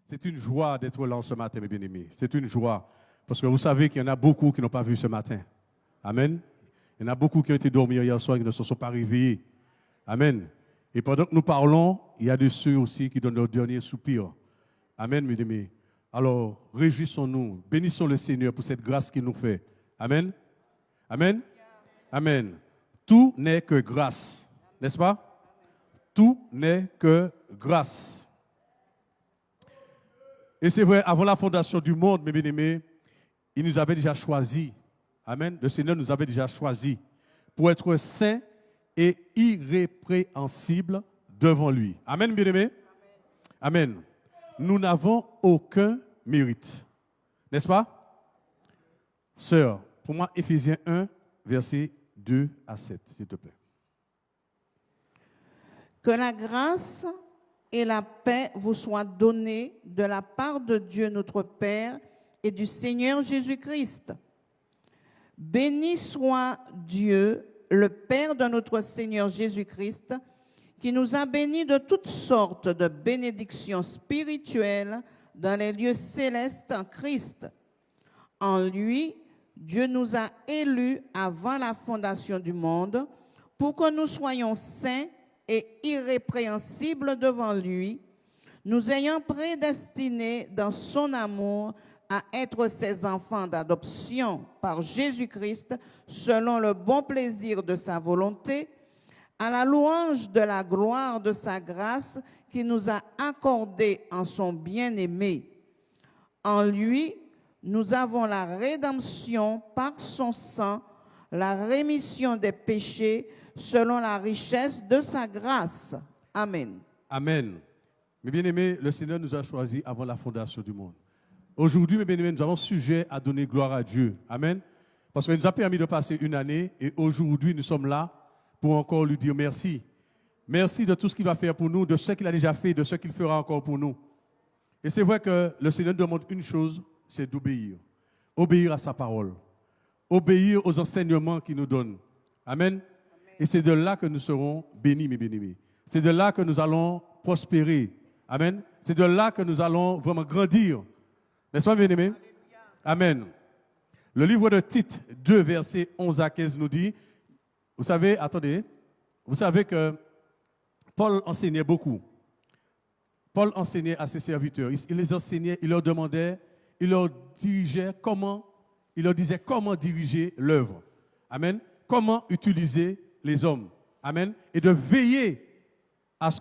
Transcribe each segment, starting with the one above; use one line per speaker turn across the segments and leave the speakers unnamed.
C'est une joie d'être là ce matin, mes bien-aimés. C'est une joie. Parce que vous savez qu'il y en a beaucoup qui n'ont pas vu ce matin. Amen. Il y en a beaucoup qui ont été dormir hier soir et qui ne se sont pas réveillés. Amen. Et pendant que nous parlons, il y a de ceux aussi qui donnent leur dernier soupir. Amen, mes amis. Alors, réjouissons-nous. Bénissons le Seigneur pour cette grâce qu'il nous fait. Amen. Amen. Amen. Tout n'est que grâce. N'est-ce pas? Tout n'est que grâce. Et c'est vrai, avant la fondation du monde, mes bien-aimés, il nous avait déjà choisis. Amen. Le Seigneur nous avait déjà choisis pour être saints et irrépréhensibles devant lui. Amen, bien-aimés. Amen. Nous n'avons aucun mérite. N'est-ce pas? Sœur, pour moi, Éphésiens 1, versets 2 à 7, s'il te plaît.
Que la grâce et la paix vous soient données de la part de Dieu notre Père et du Seigneur Jésus-Christ. Béni soit Dieu, le Père de notre Seigneur Jésus-Christ, qui nous a bénis de toutes sortes de bénédictions spirituelles dans les lieux célestes en Christ. En lui, Dieu nous a élus avant la fondation du monde pour que nous soyons saints et irrépréhensibles devant lui, nous ayant prédestinés dans son amour à être ses enfants d'adoption par Jésus-Christ selon le bon plaisir de sa volonté, à la louange de la gloire de sa grâce qui nous a accordée en son bien-aimé. En lui, nous avons la rédemption par son sang, la rémission des péchés selon la richesse de sa grâce. Amen.
Amen. Mes bien-aimés, le Seigneur nous a choisis avant la fondation du monde. Aujourd'hui, mes bien-aimés, nous avons sujet à donner gloire à Dieu. Amen. Parce qu'il nous a permis de passer une année et aujourd'hui, nous sommes là pour encore lui dire merci. Merci de tout ce qu'il va faire pour nous, de ce qu'il a déjà fait, de ce qu'il fera encore pour nous. Et c'est vrai que le Seigneur nous demande une chose, c'est d'obéir. Obéir à sa parole. Obéir aux enseignements qu'il nous donne. Amen. Et c'est de là que nous serons bénis, mes bien-aimés. C'est de là que nous allons prospérer. Amen. C'est de là que nous allons vraiment grandir. N'est-ce pas, bien-aimés? Amen. Le livre de Tite 2, versets 11 à 15 nous dit, vous savez, attendez, vous savez que Paul enseignait beaucoup. Paul enseignait à ses serviteurs. Il les enseignait, il leur demandait, il leur dirigeait comment, il leur disait comment diriger l'œuvre. Amen. Comment utiliser les hommes. Amen. Et de veiller à ce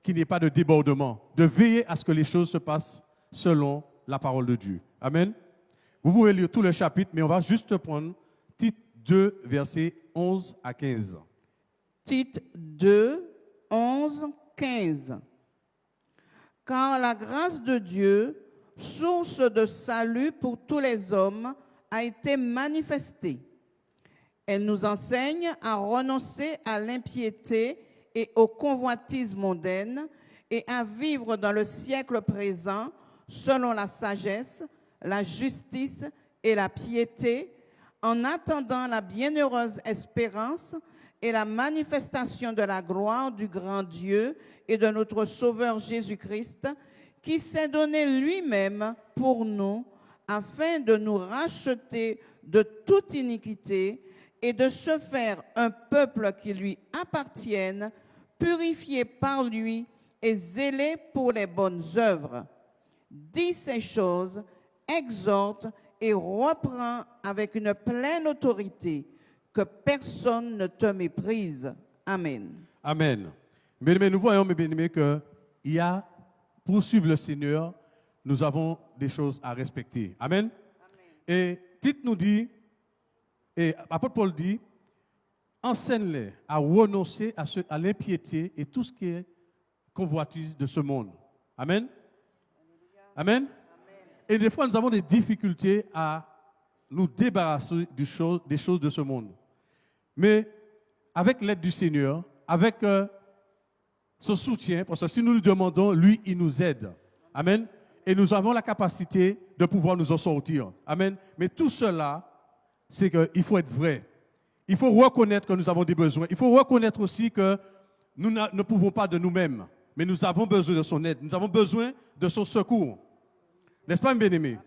qu'il n'y ait pas de débordement. De veiller à ce que les choses se passent selon la parole de Dieu. Amen. Vous pouvez lire tout le chapitre, mais on va juste prendre Tite 2, versets 11 à 15.
Tite 2, 11, 15. Car la grâce de Dieu, source de salut pour tous les hommes, a été manifestée. Elle nous enseigne à renoncer à l'impiété et aux convoitises mondaines et à vivre dans le siècle présent selon la sagesse, la justice et la piété, en attendant la bienheureuse espérance et la manifestation de la gloire du grand Dieu et de notre Sauveur Jésus-Christ, qui s'est donné lui-même pour nous, afin de nous racheter de toute iniquité et de se faire un peuple qui lui appartienne, purifié par lui et zélé pour les bonnes œuvres. Dis ces choses, exhorte et reprend avec une pleine autorité, que personne ne te méprise. Amen.
Amen. Mais nous voyons, mes bien-aimés, qu'il y a, pour suivre le Seigneur, nous avons des choses à respecter. Amen. Et Tite nous dit, et l'apôtre Paul dit, enseigne-les à renoncer à l'impiété et tout ce qui est convoitise de ce monde. Amen. Amen. Et des fois, nous avons des difficultés à nous débarrasser des choses de ce monde. Mais avec l'aide du Seigneur, avec son soutien, parce que si nous lui demandons, lui, il nous aide. Amen. Et nous avons la capacité de pouvoir nous en sortir. Amen. Mais tout cela, c'est qu'il faut être vrai. Il faut reconnaître que nous avons des besoins. Il faut reconnaître aussi que nous ne pouvons pas de nous-mêmes. mais nous avons besoin de son aide, nous avons besoin de son secours. N'est-ce pas, mes bien-aimés?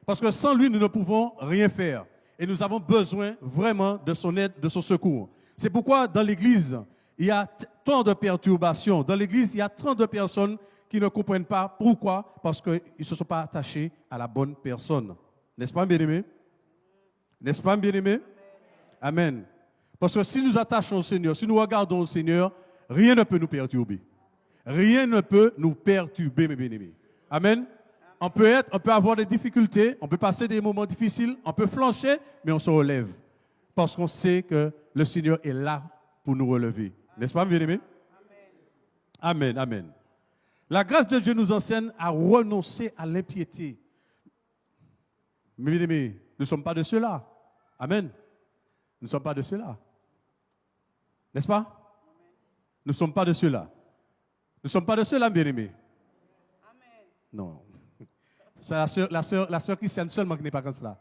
Parce que sans lui, nous ne pouvons rien faire. Et nous avons besoin vraiment de son aide, de son secours. C'est pourquoi dans l'Église, il y a tant de perturbations. Dans l'Église, il y a tant de personnes qui ne comprennent pas. Pourquoi? Parce qu'ils ne se sont pas attachés à la bonne personne. N'est-ce pas, bien-aimé? N'est-ce pas, bien-aimé? Amen. Parce que si nous attachons au Seigneur, si nous regardons au Seigneur, rien ne peut nous perturber. Rien ne peut nous perturber, mes bien-aimés. Amen. On peut avoir des difficultés, on peut passer des moments difficiles, on peut flancher, mais on se relève. Parce qu'on sait que le Seigneur est là pour nous relever. N'est-ce pas, mes bien-aimés? Amen, amen. La grâce de Dieu nous enseigne à renoncer à l'impiété. Mes bien-aimés, nous ne sommes pas de ceux-là. Amen. Nous ne sommes pas de ceux-là. N'est-ce pas? Nous ne sommes pas de ceux-là. Nous ne sommes pas de ceux-là, bien-aimés. Non. C'est la sœur Christiane seulement qui n'est pas comme cela.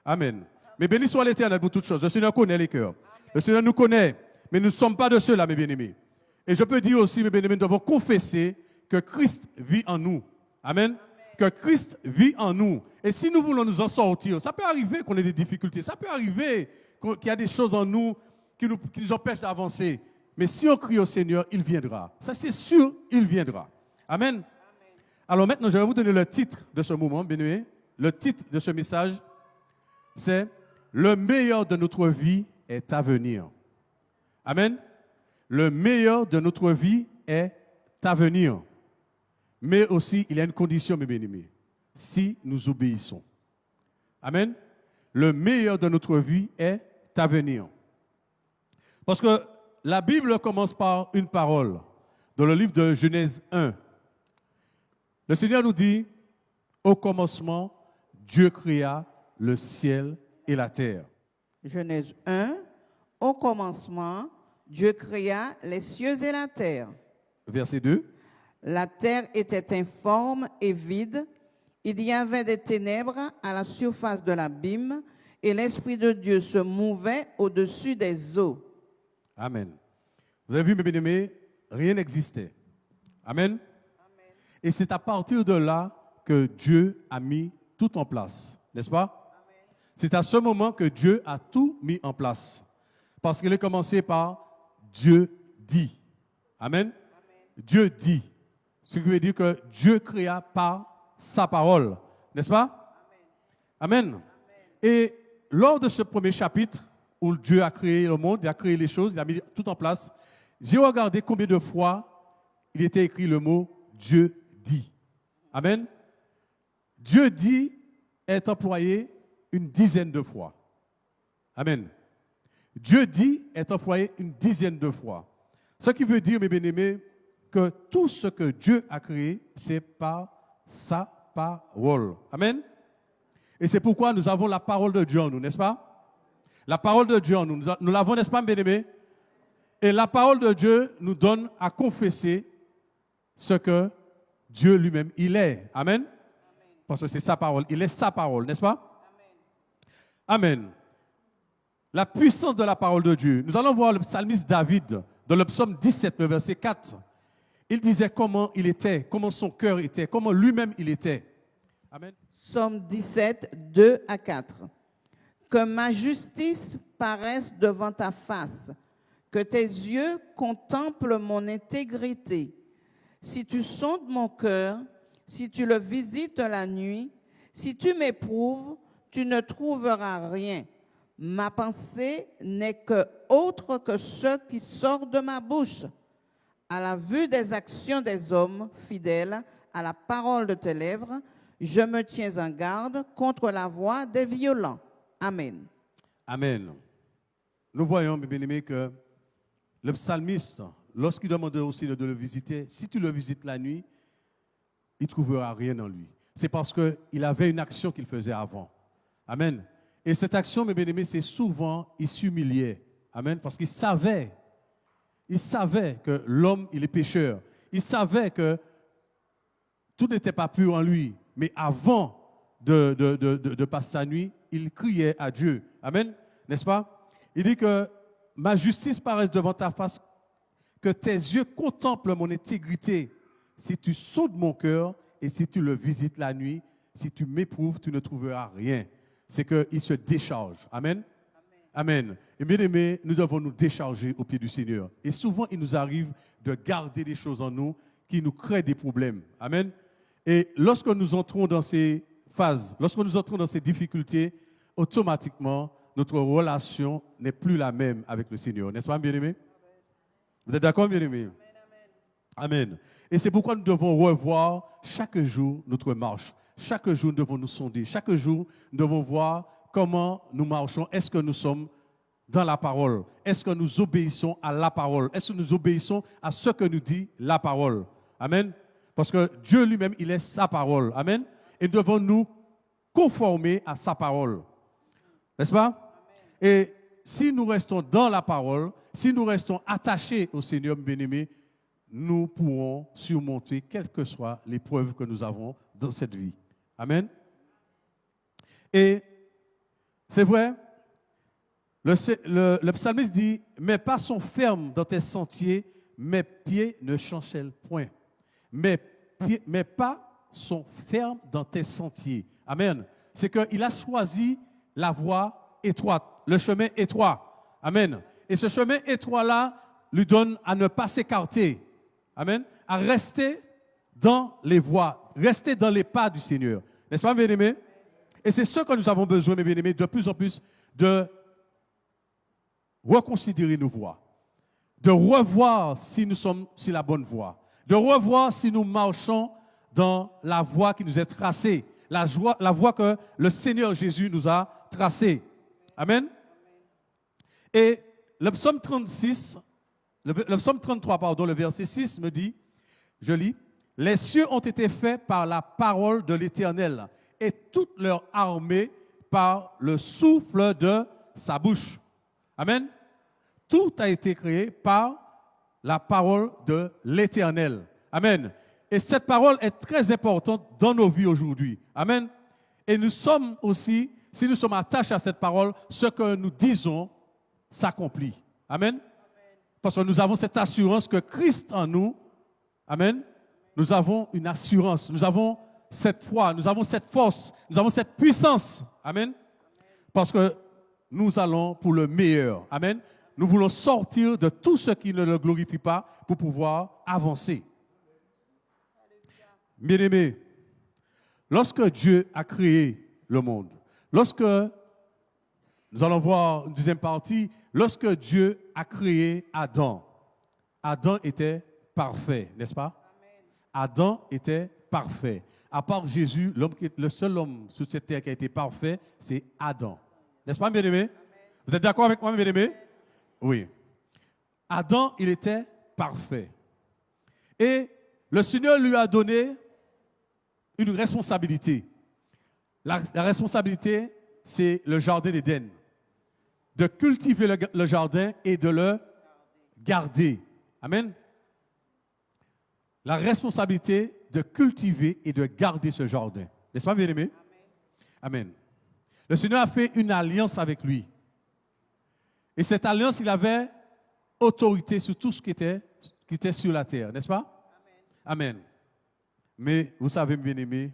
Amen. Mais béni soit l'Éternel pour toutes choses. Le Seigneur connaît les cœurs. Le Seigneur nous connaît, mais nous ne sommes pas de ceux-là, mes bien-aimés. Et je peux dire aussi, mes bien-aimés, nous devons confesser que Christ vit en nous. Amen. Que Christ vit en nous. Et si nous voulons nous en sortir, ça peut arriver qu'on ait des difficultés. Ça peut arriver qu'il y a des choses en nous qui nous empêchent d'avancer. Mais si on crie au Seigneur, il viendra. Ça, c'est sûr, il viendra. Amen. Alors maintenant, je vais vous donner le titre de ce moment, bien-aimé. Le titre de ce message, c'est « Le meilleur de notre vie est à venir ». Amen. Le meilleur de notre vie est à venir. Mais aussi, il y a une condition, mes bien-aimés, si nous obéissons. Amen. Le meilleur de notre vie est à venir. Parce que la Bible commence par une parole. Dans le livre de Genèse 1, le Seigneur nous dit, au commencement, Dieu créa le ciel et la terre.
Genèse 1, au commencement, Dieu créa les cieux et la terre.
Verset 2.
La terre était informe et vide. Il y avait des ténèbres à la surface de l'abîme et l'Esprit de Dieu se mouvait au-dessus des eaux.
Amen. Vous avez vu, mes bien-aimés, rien n'existait. Amen. Et c'est à partir de là que Dieu a mis tout en place, n'est-ce pas? C'est à ce moment que Dieu a tout mis en place. Parce qu'il est commencé par Dieu dit. Amen. Dieu dit. Ce qui veut dire que Dieu créa par sa parole, n'est-ce pas? Amen. Et lors de ce premier chapitre où Dieu a créé le monde, il a créé les choses, il a mis tout en place, j'ai regardé combien de fois il était écrit le mot Dieu dit. Amen. Dieu dit est employé une dizaine de fois. Amen. Dieu dit est employé une dizaine de fois. Ce qui veut dire, mes bien-aimés, que tout ce que Dieu a créé, c'est par sa parole. Amen. Et c'est pourquoi nous avons la parole de Dieu en nous, n'est-ce pas? La parole de Dieu en nous. Nous l'avons, n'est-ce pas, mes bien-aimés? Et la parole de Dieu nous donne à confesser ce que Dieu lui-même, il est. Amen. Parce que c'est sa parole. Il est sa parole, n'est-ce pas? Amen. La puissance de la parole de Dieu. Nous allons voir le psalmiste David dans le psaume 17, le verset 4. Il disait comment il était, comment son cœur était, comment lui-même il était. Amen.
Psaume 17, 2 à 4. Que ma justice paraisse devant ta face, que tes yeux contemplent mon intégrité. Si tu sondes mon cœur, si tu le visites la nuit, si tu m'éprouves, tu ne trouveras rien. Ma pensée n'est que autre que ce qui sort de ma bouche. À la vue des actions des hommes fidèles à la parole de tes lèvres, je me tiens en garde contre la voix des violents. Amen.
Amen. Nous voyons, mes bien-aimés, que le psalmiste, lorsqu'il demandait au Seigneur de le visiter, si tu le visites la nuit, il ne trouvera rien en lui. C'est parce qu'il avait une action qu'il faisait avant. Amen. Et cette action, mes bien-aimés, c'est souvent, il s'humiliait. Amen. Parce qu'il savait que l'homme, il est pécheur. Il savait que tout n'était pas pur en lui. Mais avant de passer sa nuit, il criait à Dieu. Amen. N'est-ce pas? Il dit que ma justice paraisse devant ta face, que tes yeux contemplent mon intégrité. si tu sondes mon cœur et si tu le visites la nuit, si tu m'éprouves, tu ne trouveras rien. C'est qu'il se décharge. Amen. Amen. Et bien aimés, nous devons nous décharger au pied du Seigneur. Et souvent, il nous arrive de garder des choses en nous qui nous créent des problèmes. Amen. Et lorsque nous entrons dans ces phases, lorsque nous entrons dans ces difficultés, automatiquement, notre relation n'est plus la même avec le Seigneur. N'est-ce pas, bien aimés? Vous êtes d'accord, bien aimés? Amen. Et c'est pourquoi nous devons revoir chaque jour notre marche. Chaque jour, nous devons nous sonder. Chaque jour, nous devons voir comment nous marchons. Est-ce que nous sommes dans la parole? Est-ce que nous obéissons à la parole? Est-ce que nous obéissons à ce que nous dit la parole? Amen. Parce que Dieu lui-même, il est sa parole. Amen. Et nous devons nous conformer à sa parole. N'est-ce pas? Et si nous restons dans la parole, si nous restons attachés au Seigneur bien-aimé, nous pourrons surmonter quelles que soient les preuves que nous avons dans cette vie. Amen. Et c'est vrai, le psalmiste dit, mes pas sont fermes dans tes sentiers, mes pieds ne chancellent point. Mes pas sont fermes dans tes sentiers. Amen. C'est qu'il a choisi la voie étroite, le chemin étroit. Amen. Et ce chemin étroit-là lui donne à ne pas s'écarter. Amen. À rester dans les voies, rester dans les pas du Seigneur. N'est-ce pas, bien-aimés? Et c'est ce que nous avons besoin, mes bien-aimés, de plus en plus, de reconsidérer nos voies, de revoir si nous sommes sur la bonne voie, de revoir si nous marchons dans la voie qui nous est tracée, la voie que le Seigneur Jésus nous a tracée. Amen. Et le psaume 36, le psaume 33, pardon, le verset 6 me dit, je lis, « Les cieux ont été faits par la parole de l'Éternel et toute leur armée par le souffle de sa bouche. » Amen. Tout a été créé par la parole de l'Éternel. Amen. Et cette parole est très importante dans nos vies aujourd'hui. Amen. Et nous sommes aussi, si nous sommes attachés à cette parole, ce que nous disons s'accomplit. Amen. Parce que nous avons cette assurance que Christ en nous, amen, nous avons une assurance, nous avons cette foi, nous avons cette force, nous avons cette puissance. Amen. Parce que nous allons pour le meilleur. Amen. Nous voulons sortir de tout ce qui ne le glorifie pas pour pouvoir avancer. Bien-aimés, lorsque Dieu a créé le monde, lorsque, nous allons voir une deuxième partie, lorsque Dieu a créé Adam, Adam était parfait, n'est-ce pas? Amen. Adam était parfait. À part Jésus, le seul homme sur cette terre qui a été parfait, c'est Adam. N'est-ce pas, bien-aimés? Vous êtes d'accord avec moi, bien-aimés? Oui. Adam, il était parfait. Et le Seigneur lui a donné une responsabilité. La responsabilité, c'est le jardin d'Éden. De cultiver le jardin et de le garder. Amen. La responsabilité de cultiver et de garder ce jardin. N'est-ce pas, bien-aimé? Amen. Le Seigneur a fait une alliance avec lui. Et cette alliance, il avait autorité sur tout ce qui était sur la terre. N'est-ce pas? Amen. Amen. Mais vous savez, bien-aimé,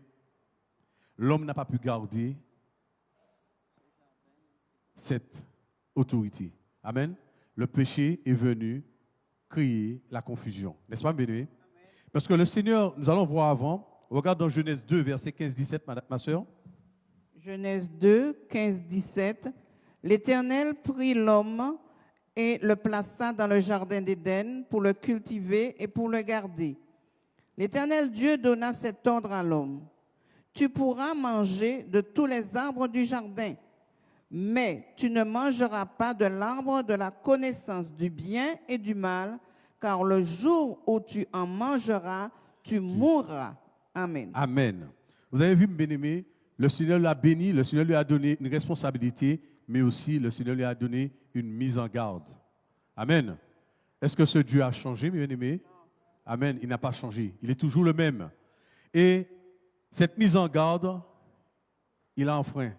l'homme n'a pas pu garder cette autorité. Amen. Le péché est venu créer la confusion. N'est-ce pas, bien-aimé? Parce que le Seigneur, nous allons voir avant, regarde dans Genèse 2, verset 15-17, ma soeur.
Genèse 2, 15-17. L'Éternel prit l'homme et le plaça dans le jardin d'Éden pour le cultiver et pour le garder. L'Éternel Dieu donna cet ordre à l'homme. Tu pourras manger de tous les arbres du jardin, mais tu ne mangeras pas de l'arbre de la connaissance du bien et du mal, car le jour où tu en mangeras, tu mourras. Amen.
Amen. Vous avez vu, bien-aimé, le Seigneur l'a béni, le Seigneur lui a donné une responsabilité, mais aussi le Seigneur lui a donné une mise en garde. Amen. Est-ce que ce Dieu a changé, bien-aimé? Amen. Il n'a pas changé. Il est toujours le même. Et cette mise en garde, il a enfreint.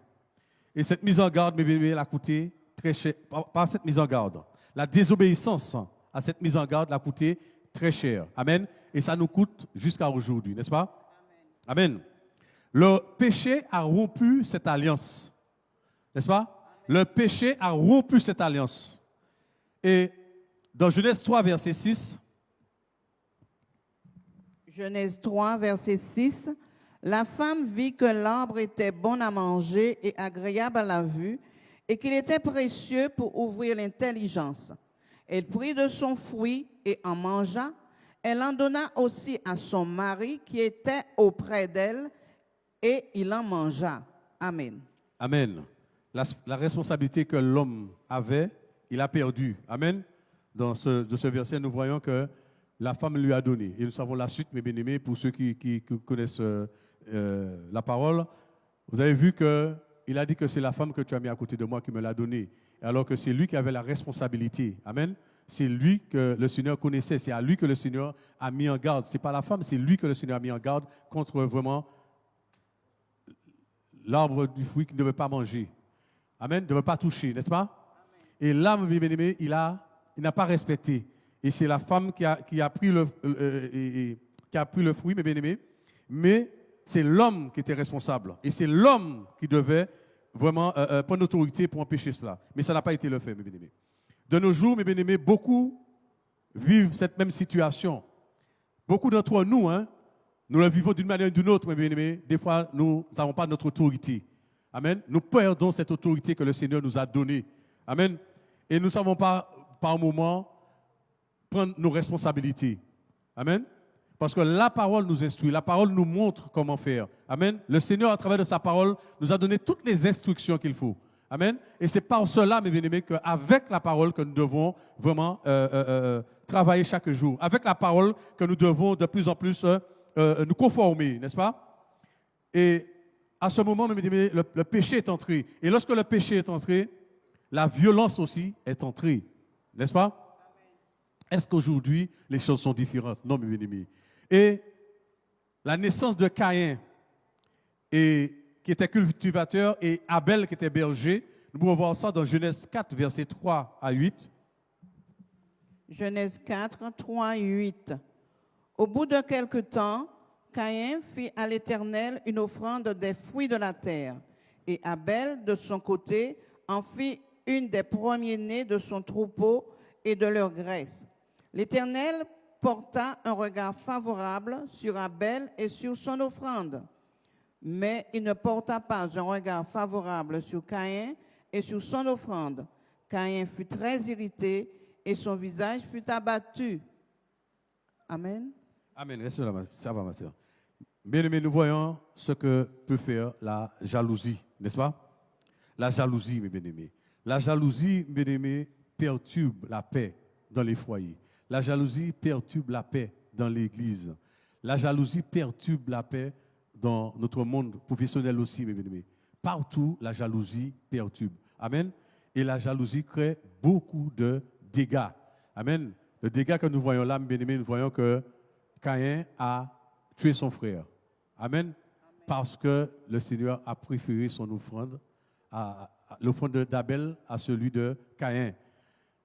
Et cette mise en garde, mes bien-aimés, elle a coûté très cher. Pas cette mise en garde. La désobéissance à cette mise en garde l'a coûté très cher. Amen. Et ça nous coûte jusqu'à aujourd'hui, n'est-ce pas? Amen. Le péché a rompu cette alliance, n'est-ce pas? Le péché a rompu cette alliance. Et dans Genèse 3, verset 6,
Genèse 3, verset 6. La femme vit que l'arbre était bon à manger et agréable à la vue, et qu'il était précieux pour ouvrir l'intelligence. Elle prit de son fruit et en mangea. Elle en donna aussi à son mari qui était auprès d'elle, et il en mangea. Amen.
Amen. La responsabilité que l'homme avait, il a perdu. Amen. Dans ce verset, nous voyons que la femme lui a donné. Et nous savons la suite, mes bien-aimés, pour ceux qui connaissent la parole. Vous avez vu qu'il a dit que c'est la femme que tu as mis à côté de moi qui me l'a donnée, alors que c'est lui qui avait la responsabilité. Amen. C'est lui que le Seigneur connaissait, c'est à lui que le Seigneur a mis en garde. Ce n'est pas la femme, c'est lui que le Seigneur a mis en garde contre vraiment l'arbre du fruit qu'il ne veut pas manger. Amen, ne veut pas toucher, n'est-ce pas? Amen. Et là, mes bien-aimés, il n'a pas respecté. Et c'est la femme qui a pris le fruit, mes bien-aimés, mais c'est l'homme qui était responsable. Et c'est l'homme qui devait vraiment prendre l'autorité pour empêcher cela. Mais ça n'a pas été le fait, mes bien-aimés. De nos jours, mes bien-aimés, beaucoup vivent cette même situation. Beaucoup d'entre nous, nous la vivons d'une manière ou d'une autre, mes bien-aimés. Des fois, nous n'avons pas notre autorité. Amen. Nous perdons cette autorité que le Seigneur nous a donnée. Amen. Et nous ne savons pas, par moment, prendre nos responsabilités. Amen. Parce que la parole nous instruit, la parole nous montre comment faire. Amen. Le Seigneur, à travers de sa parole, nous a donné toutes les instructions qu'il faut. Amen. Et c'est par cela, mes bien-aimés, qu'avec la parole que nous devons vraiment travailler chaque jour. Avec la parole que nous devons de plus en plus nous conformer, n'est-ce pas? Et à ce moment, mes bien-aimés, le péché est entré. Et lorsque le péché est entré, la violence aussi est entrée. N'est-ce pas? Est-ce qu'aujourd'hui, les choses sont différentes? Non, mes bien-aimés. Et la naissance de Caïn, qui était cultivateur, et Abel, qui était berger, nous pouvons voir ça dans Genèse 4, versets 3 à 8.
Genèse 4, 3, 8. Au bout de quelque temps, Caïn fit à l'Éternel une offrande des fruits de la terre. Et Abel, de son côté, en fit une des premiers-nés de son troupeau et de leur graisse. L'Éternel porta un regard favorable sur Abel et sur son offrande. Mais il ne porta pas un regard favorable sur Caïn et sur son offrande. Caïn fut très irrité et son visage fut abattu. Amen.
Amen. Reste là, ça va, ma soeur. Bien aimé, nous voyons ce que peut faire la jalousie, n'est-ce pas? La jalousie, mes bien-aimés. La jalousie, mes bien-aimés, perturbe la paix dans les foyers. La jalousie perturbe la paix dans l'église. La jalousie perturbe la paix dans notre monde professionnel aussi, mes bien-aimés. Partout, la jalousie perturbe. Amen. Et la jalousie crée beaucoup de dégâts. Amen. Le dégât que nous voyons là, mes bien-aimés, nous voyons que Caïn a tué son frère. Amen. Parce que le Seigneur a préféré son offrande, l'offrande d'Abel à celui de Caïn.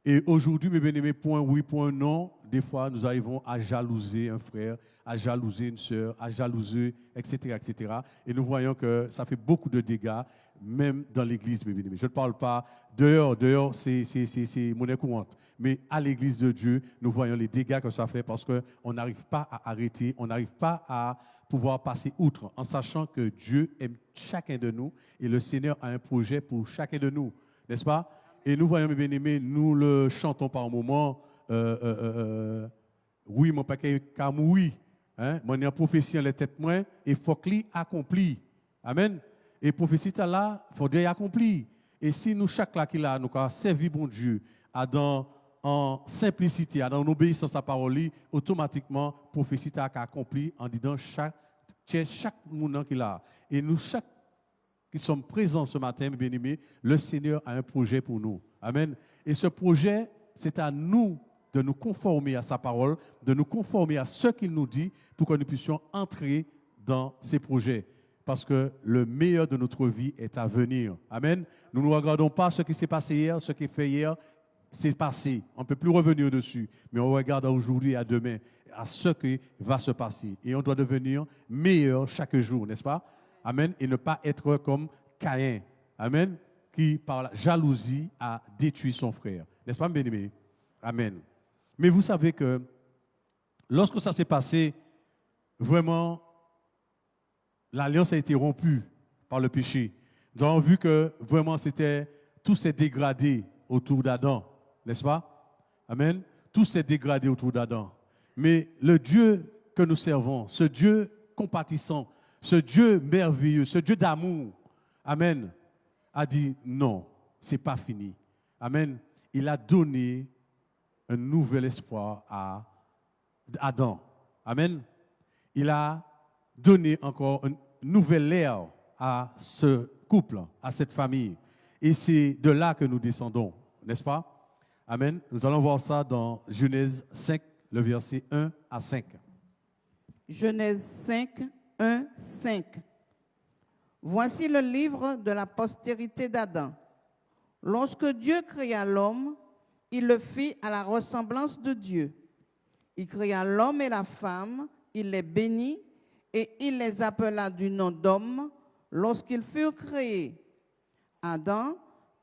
Et aujourd'hui, mes bien-aimés, point oui, point non, des fois, nous arrivons à jalouser un frère, à jalouser une sœur, à jalouser, etc., etc. Et nous voyons que ça fait beaucoup de dégâts, même dans l'église, mes bien-aimés. Je ne parle pas dehors, c'est monnaie courante. Mais à l'église de Dieu, nous voyons les dégâts que ça fait parce qu'on n'arrive pas à arrêter, on n'arrive pas à pouvoir passer outre, en sachant que Dieu aime chacun de nous et le Seigneur a un projet pour chacun de nous, n'est-ce pas? Et nous voyons, mes bien-aimés, nous le chantons par moment. Oui, mon paquet camoui. Mon prophétie en les têtes moins et faut qu'il accompli. Amen. Et prophétie là, faut dire accompli. Et si nous chaque là qui là nous avons servi bon Dieu, en simplicité, en obéissance à sa parole, automatiquement prophétie a accompli en disant chaque monde qui là. Et nous chaque qui sommes présents ce matin, mes bien-aimés, le Seigneur a un projet pour nous. Amen. Et ce projet, c'est à nous de nous conformer à sa parole, de nous conformer à ce qu'il nous dit pour que nous puissions entrer dans ses projets. Parce que le meilleur de notre vie est à venir. Amen. Nous ne regardons pas ce qui s'est passé hier, ce qui est fait hier. c'est passé. On ne peut plus revenir dessus. Mais on regarde à aujourd'hui et à demain, à ce qui va se passer. Et on doit devenir meilleur chaque jour, n'est-ce pas? Amen. Et ne pas être comme Caïn. Amen. Qui, par la jalousie, a détruit son frère. N'est-ce pas, bien-aimé? Amen. Mais vous savez que lorsque ça s'est passé, vraiment, l'alliance a été rompue par le péché. Nous avons vu que vraiment tout s'est dégradé autour d'Adam, n'est-ce pas? Amen. Tout s'est dégradé autour d'Adam. Mais le Dieu que nous servons, ce Dieu compatissant, ce Dieu merveilleux, ce Dieu d'amour, amen, a dit non, c'est pas fini. Amen. Il a donné un nouvel espoir à Adam. Amen. Il a donné encore une nouvelle ère à ce couple, à cette famille. Et c'est de là que nous descendons, n'est-ce pas? Amen. Nous allons voir ça dans Genèse 5, le verset 1 à 5.
Genèse 5, 1, 5. Voici le livre de la postérité d'Adam. Lorsque Dieu créa l'homme, il le fit à la ressemblance de Dieu. Il créa l'homme et la femme, il les bénit et il les appela du nom d'homme lorsqu'ils furent créés. Adam,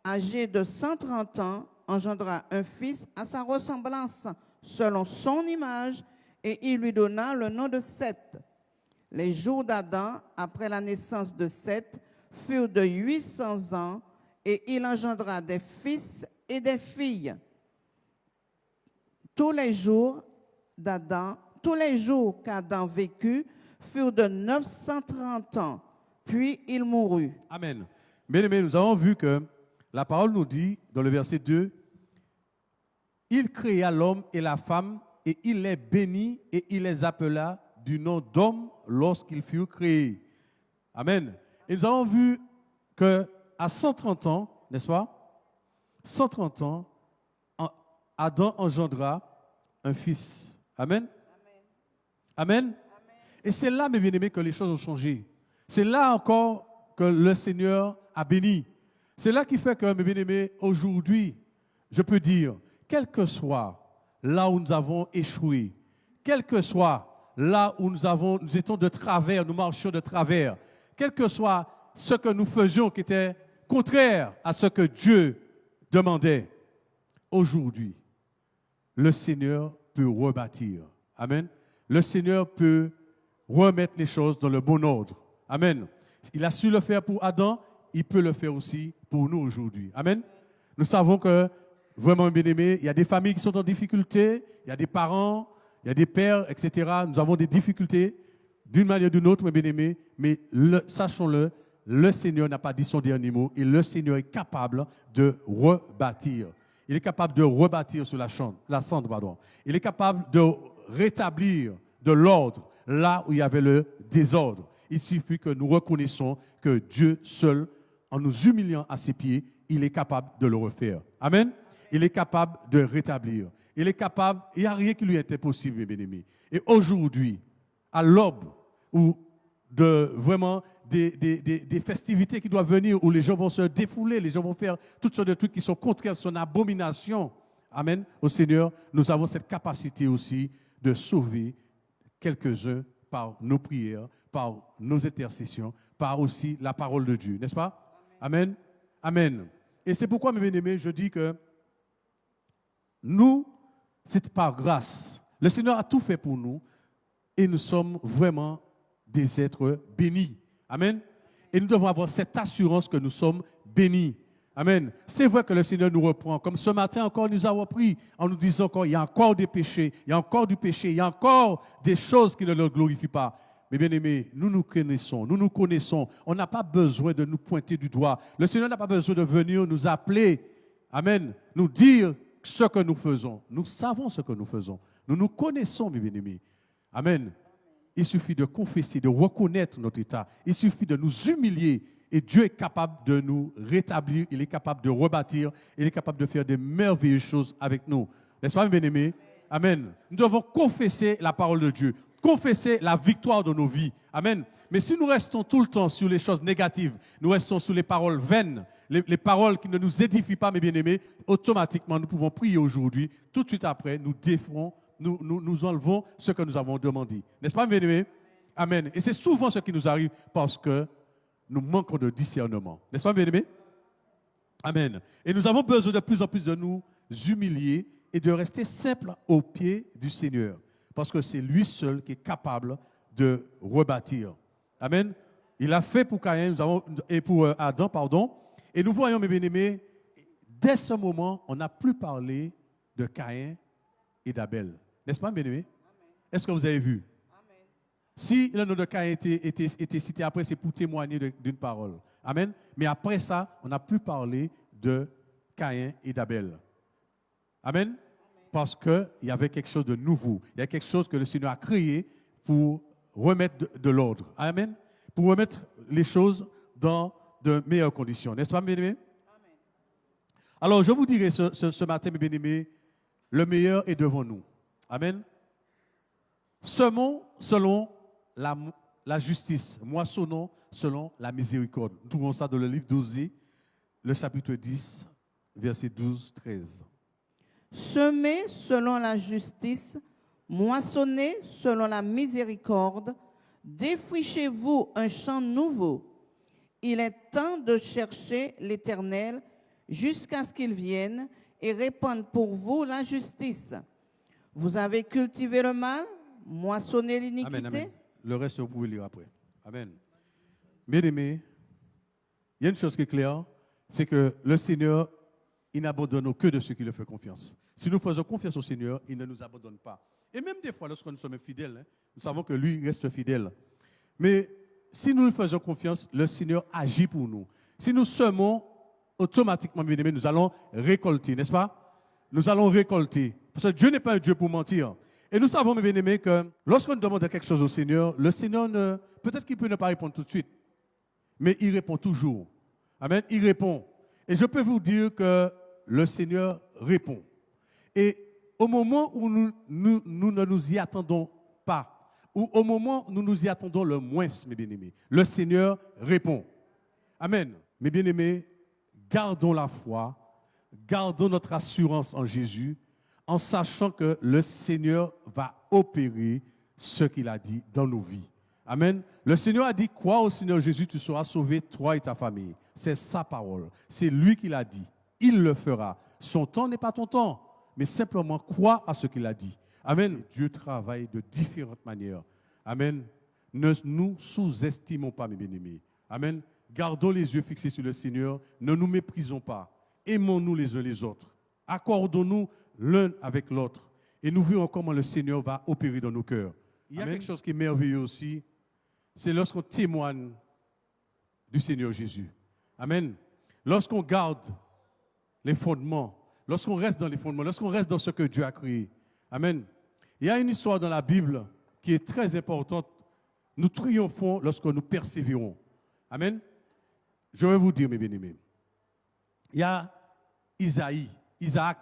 âgé de 130 ans, engendra un fils à sa ressemblance, selon son image, et il lui donna le nom de Seth. Les jours d'Adam, après la naissance de Seth, furent de 800 ans, et il engendra des fils et des filles. Tous les jours qu'Adam vécut furent de 930 ans, puis il mourut.
Amen. Bien-aimés, nous avons vu que la parole nous dit, dans le verset 2, il créa l'homme et la femme, et il les bénit, et il les appela du nom d'homme lorsqu'ils furent créés. Amen. Et nous avons vu qu'à 130 ans, n'est-ce pas? 130 ans, Adam engendra un fils. Amen. Amen. Amen. Et c'est là, mes bien-aimés, que les choses ont changé. C'est là encore que le Seigneur a béni. C'est là qui fait que, mes bien-aimés, aujourd'hui, je peux dire, quel que soit là où nous avons échoué, quel que soit là où nous étions de travers, nous marchions de travers, quel que soit ce que nous faisions qui était contraire à ce que Dieu demandait, aujourd'hui, le Seigneur peut rebâtir. Amen. Le Seigneur peut remettre les choses dans le bon ordre. Amen. Il a su le faire pour Adam, il peut le faire aussi pour nous aujourd'hui. Amen. Nous savons que, vraiment bien aimés, il y a des familles qui sont en difficulté, il y a des parents, il y a des pères, etc. Nous avons des difficultés d'une manière ou d'une autre, mes bien-aimés, mais sachons-le, le Seigneur n'a pas dit son dernier mot et le Seigneur est capable de rebâtir. Il est capable de rebâtir sur la cendre, pardon. Il est capable de rétablir de l'ordre là où il y avait le désordre. Il suffit que nous reconnaissons que Dieu seul, en nous humiliant à ses pieds, il est capable de le refaire. Amen. Il est capable de rétablir. Il est capable, il n'y a rien qui lui est impossible, mes bien-aimés. Et aujourd'hui, à l'aube où vraiment des festivités qui doivent venir, où les gens vont se défouler, les gens vont faire toutes sortes de trucs qui sont contraires à son abomination. Amen. Au Seigneur, nous avons cette capacité aussi de sauver quelques-uns par nos prières, par nos intercessions, par aussi la parole de Dieu. N'est-ce pas? Amen. Amen. Et c'est pourquoi, mes bien-aimés, je dis que nous, c'est par grâce. Le Seigneur a tout fait pour nous et nous sommes vraiment des êtres bénis. Amen. Et nous devons avoir cette assurance que nous sommes bénis. Amen. C'est vrai que le Seigneur nous reprend. Comme ce matin encore, nous avons repris en nous disant qu'il y a encore des péchés, il y a encore du péché, il y a encore des choses qui ne le glorifient pas. Mais bien aimés, nous nous connaissons. On n'a pas besoin de nous pointer du doigt. Le Seigneur n'a pas besoin de venir nous appeler. Amen. Nous dire ce que nous faisons. Nous savons ce que nous faisons. Nous nous connaissons, mes bien-aimés. Amen. Il suffit de confesser, de reconnaître notre état. Il suffit de nous humilier. Et Dieu est capable de nous rétablir. Il est capable de rebâtir. Il est capable de faire de merveilleuses choses avec nous. N'est-ce pas, mes bien-aimés? Amen. Nous devons confesser la parole de Dieu. confesser la victoire de nos vies. Amen. Mais si nous restons tout le temps sur les choses négatives, nous restons sur les paroles vaines, les paroles qui ne nous édifient pas, mes bien-aimés, automatiquement, nous pouvons prier aujourd'hui. Tout de suite après, nous enlevons ce que nous avons demandé. N'est-ce pas, mes bien-aimés? Amen. Et c'est souvent ce qui nous arrive parce que nous manquons de discernement. N'est-ce pas, mes bien-aimés? Amen. Et nous avons besoin de plus en plus de nous humilier et de rester simples aux pieds du Seigneur. Parce que c'est lui seul qui est capable de rebâtir. Amen. Il a fait pour Caïn et pour Adam, pardon. Et nous voyons, mes bien-aimés, dès ce moment, on n'a plus parlé de Caïn et d'Abel. N'est-ce pas, mes bien-aimés? Est-ce que vous avez vu? Amen. Si le nom de Caïn était cité après, c'est pour témoigner d'une parole. Amen. Mais après ça, on n'a plus parlé de Caïn et d'Abel. Amen. Parce qu'il y avait quelque chose de nouveau. Il y a quelque chose que le Seigneur a créé pour remettre de l'ordre. Amen. Pour remettre les choses dans de meilleures conditions. N'est-ce pas, mes bien-aimés? Alors, je vous dirai ce matin, mes bien-aimés, le meilleur est devant nous. Amen. Semons selon la justice, moissonnons selon la miséricorde. Nous trouvons ça dans le livre d'Osée, le chapitre 10, verset 12-13.
Semez selon la justice, moissonnez selon la miséricorde, défrichez-vous un champ nouveau. Il est temps de chercher l'Éternel jusqu'à ce qu'il vienne et répande pour vous la justice. Vous avez cultivé le mal, moissonné l'iniquité.
Amen, amen. Le reste, vous pouvez lire après. Amen. Bien-aimés, il y a une chose qui est claire, c'est que le Seigneur, il n'abandonne que de ceux qui lui font confiance. Si nous faisons confiance au Seigneur, il ne nous abandonne pas. Et même des fois, lorsque nous sommes fidèles, nous savons que lui reste fidèle. Mais si nous lui faisons confiance, le Seigneur agit pour nous. Si nous semons, automatiquement, bien aimés, nous allons récolter, n'est-ce pas? Nous allons récolter. Parce que Dieu n'est pas un Dieu pour mentir. Et nous savons, mes bien-aimés, que lorsqu'on demande quelque chose au Seigneur, le Seigneur, peut-être qu'il peut ne pas répondre tout de suite, mais il répond toujours. Amen. Il répond. Et je peux vous dire que le Seigneur répond. Et au moment où nous ne nous y attendons pas, ou au moment où nous nous y attendons le moins, mes bien-aimés, le Seigneur répond. Amen. Mes bien-aimés, gardons la foi, gardons notre assurance en Jésus, en sachant que le Seigneur va opérer ce qu'il a dit dans nos vies. Amen. Le Seigneur a dit, crois au Seigneur Jésus, tu seras sauvé, toi et ta famille. C'est sa parole. C'est lui qui l'a dit. Il le fera. Son temps n'est pas ton temps, mais simplement crois à ce qu'il a dit. Amen. Dieu travaille de différentes manières. Amen. Ne nous sous-estimons pas, mes bien-aimés. Amen. Gardons les yeux fixés sur le Seigneur. Ne nous méprisons pas. Aimons-nous les uns les autres. Accordons-nous l'un avec l'autre. Et nous verrons comment le Seigneur va opérer dans nos cœurs. Il y a quelque chose qui est merveilleux aussi. C'est lorsqu'on témoigne du Seigneur Jésus. Amen. Lorsqu'on garde les fondements, lorsqu'on reste dans les fondements, lorsqu'on reste dans ce que Dieu a créé. Amen. Il y a une histoire dans la Bible qui est très importante. Nous triomphons lorsque nous persévérons. Amen. Je vais vous dire, mes bien-aimés. Il y a Isaac.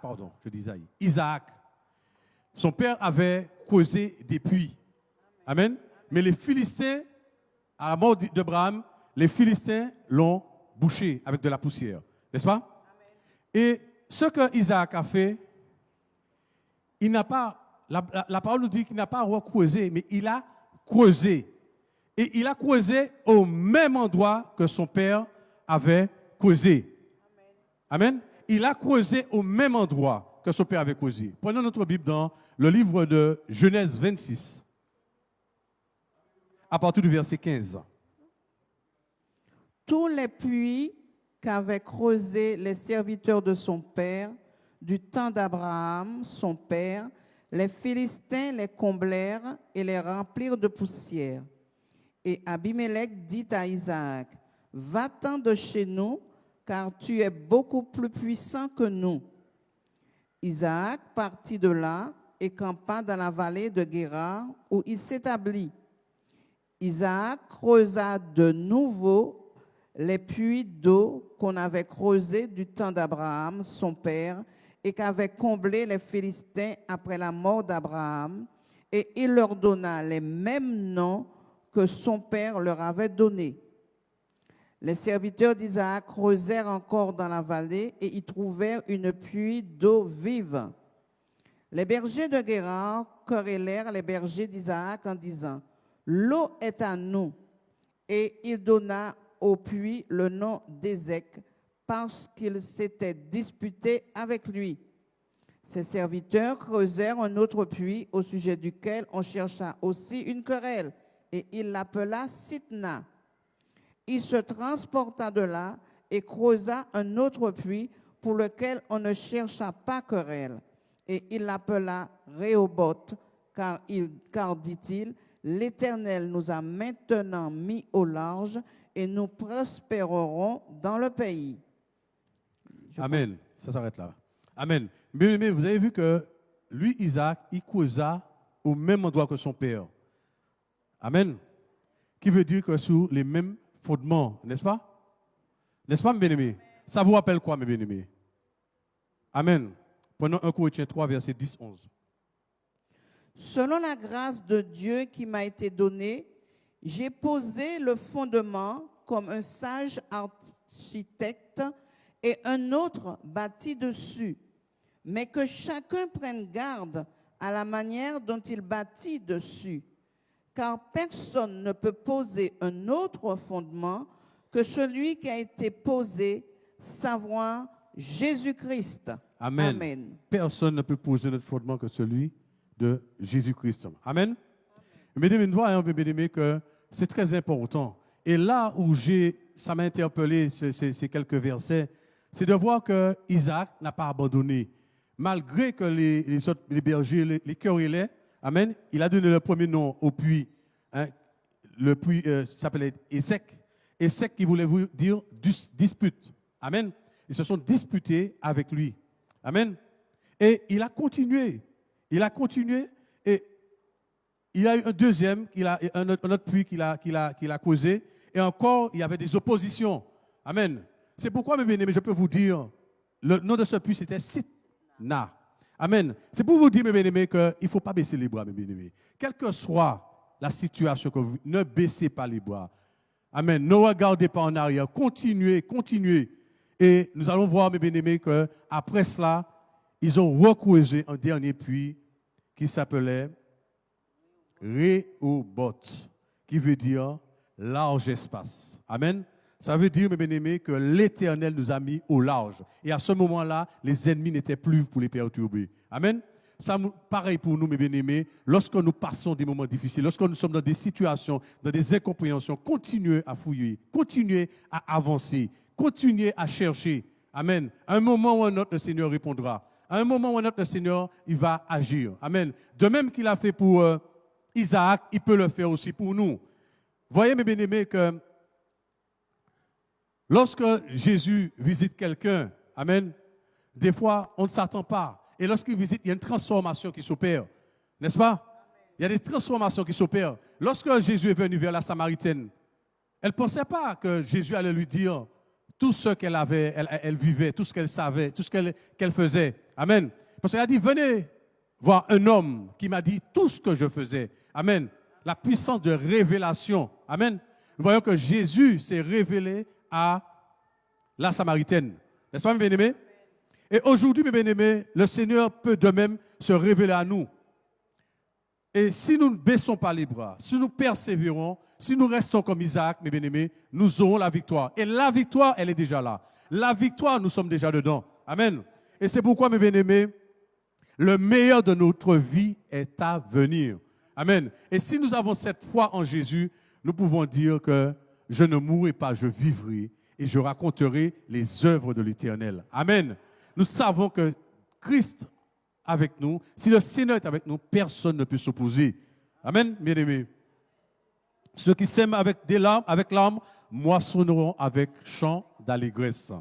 Son père avait creusé des puits. Amen. Mais les Philistins, à la mort d'Abraham, les Philistins l'ont bouché avec de la poussière. N'est-ce pas? Amen. Et ce que Isaac a fait, il n'a pas, la parole nous dit qu'il n'a pas creusé, mais il a creusé. Et il a creusé au même endroit que son père avait creusé. Amen. Il a creusé au même endroit que son père avait creusé. Prenons notre Bible dans le livre de Genèse 26, à partir du verset 15.
Tous les puits qu'avaient creusés les serviteurs de son père, du temps d'Abraham, son père, les Philistins les comblèrent et les remplirent de poussière. Et Abimelech dit à Isaac, « Va-t'en de chez nous, car tu es beaucoup plus puissant que nous. » Isaac partit de là et campa dans la vallée de Guérar, où il s'établit. Isaac creusa de nouveau les puits d'eau qu'on avait creusés du temps d'Abraham, son père, et qu'avaient comblés les Philistins après la mort d'Abraham. et il leur donna les mêmes noms que son père leur avait donnés. Les serviteurs d'Isaac creusèrent encore dans la vallée et y trouvèrent une puits d'eau vive. Les bergers de Guérar querellèrent les bergers d'Isaac en disant, « L'eau est à nous. » Et il donna au puits le nom d'Ézec parce qu'ils s'étaient disputés avec lui. Ses serviteurs creusèrent un autre puits au sujet duquel on chercha aussi une querelle et il l'appela Sitna. Il se transporta de là et creusa un autre puits pour lequel on ne chercha pas querelle. Et il l'appela Rehoboth, car dit-il, l'Éternel nous a maintenant mis au large et nous prospérerons dans le pays.
Amen. Ça s'arrête là. Amen. Mais vous avez vu que lui, Isaac, il creusa au même endroit que son père. Amen. Qui veut dire que sous les mêmes fondements, n'est-ce pas? N'est-ce pas, mes bien-aimés? Ça vous rappelle quoi, mes bien-aimés? Amen. Prenons 1 Corinthiens 3, verset 10-11.
Selon la grâce de Dieu qui m'a été donnée, j'ai posé le fondement comme un sage architecte et un autre bâti dessus. Mais que chacun prenne garde à la manière dont il bâtit dessus. Car personne ne peut poser un autre fondement que celui qui a été posé, savoir Jésus-Christ.
Amen.
Amen.
Personne ne peut poser notre fondement que celui de Jésus-Christ. Amen. Mesdames, nous voyons, bien-aimés, que c'est très important. Et là où ça m'a interpellé, ces quelques versets, c'est de voir que Isaac n'a pas abandonné. Malgré que les bergers, les querellaient, amen, il a donné le premier nom au puits. Hein, le puits s'appelait Ézec. Ézec qui voulait dire dispute. Amen. Ils se sont disputés avec lui. Amen. Et il a continué. Il a continué et il y a eu un deuxième, un autre puits qu'il a causé. Et encore, il y avait des oppositions. Amen. C'est pourquoi, mes bien-aimés, je peux vous dire, le nom de ce puits, c'était Sitna. Amen. C'est pour vous dire, mes bien-aimés, qu'il ne faut pas baisser les bras, mes bien-aimés. Quelle que soit la situation que vous, ne baissez pas les bras. Amen. Ne regardez pas en arrière. Continuez, continuez. Et nous allons voir, mes bien-aimés, qu'après cela, ils ont recreusé un dernier puits qui s'appelait Rehoboth, qui veut dire large espace. Amen. Ça veut dire, mes bien-aimés, que l'Éternel nous a mis au large. Et à ce moment-là, les ennemis n'étaient plus pour les perturber. Amen. Ça, pareil pour nous, mes bien-aimés, lorsque nous passons des moments difficiles, lorsque nous sommes dans des situations, dans des incompréhensions, continuez à fouiller, continuez à avancer, continuez à chercher. Amen. À un moment ou un autre, le Seigneur répondra. À un moment ou un autre, le Seigneur, il va agir. Amen. De même qu'il a fait pour Isaac, il peut le faire aussi pour nous. Voyez, mes bien-aimés, que lorsque Jésus visite quelqu'un, amen, des fois, on ne s'attend pas. Et lorsqu'il visite, il y a une transformation qui s'opère. N'est-ce pas? Il y a des transformations qui s'opèrent. Lorsque Jésus est venu vers la Samaritaine, elle ne pensait pas que Jésus allait lui dire tout ce qu'elle avait, elle vivait, tout ce qu'elle savait, tout ce qu'elle faisait. Amen. Parce qu'elle a dit, venez voir un homme qui m'a dit tout ce que je faisais. Amen. La puissance de révélation. Amen. Nous voyons que Jésus s'est révélé à la Samaritaine. N'est-ce pas, mes bien-aimés? Et aujourd'hui, mes bien-aimés, le Seigneur peut de même se révéler à nous. Et si nous ne baissons pas les bras, si nous persévérons, si nous restons comme Isaac, mes bien-aimés, nous aurons la victoire. Et la victoire, elle est déjà là. La victoire, nous sommes déjà dedans. Amen. Et c'est pourquoi, mes bien-aimés, le meilleur de notre vie est à venir. Amen. Et si nous avons cette foi en Jésus, nous pouvons dire que je ne mourrai pas, je vivrai et je raconterai les œuvres de l'Éternel. Amen. Nous savons que Christ avec nous, si le Seigneur est avec nous, personne ne peut s'opposer. Amen, bien-aimés. Ceux qui sèment avec larmes, moissonneront avec chant d'allégresse.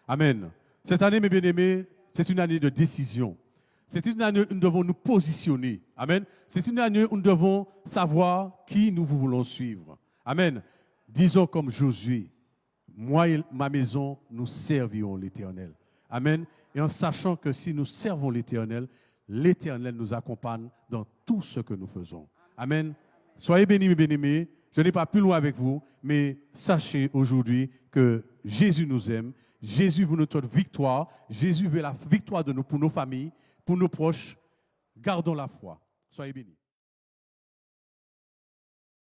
Amen. Cette année, mes bien-aimés, c'est une année de décision. C'est une année où nous devons nous positionner. Amen. C'est une année où nous devons savoir qui nous voulons suivre. Amen. Disons comme Josué, moi et ma maison, nous servirons l'Éternel. Amen. Et en sachant que si nous servons l'Éternel, l'Éternel nous accompagne dans tout ce que nous faisons. Amen. Soyez bénis, mes bien-aimés. Je n'ai pas plus loin avec vous, mais sachez aujourd'hui que Jésus nous aime. Jésus veut notre victoire. Jésus veut la victoire de nous, pour nos familles, pour nos proches. Gardons la foi. Soyez bénis.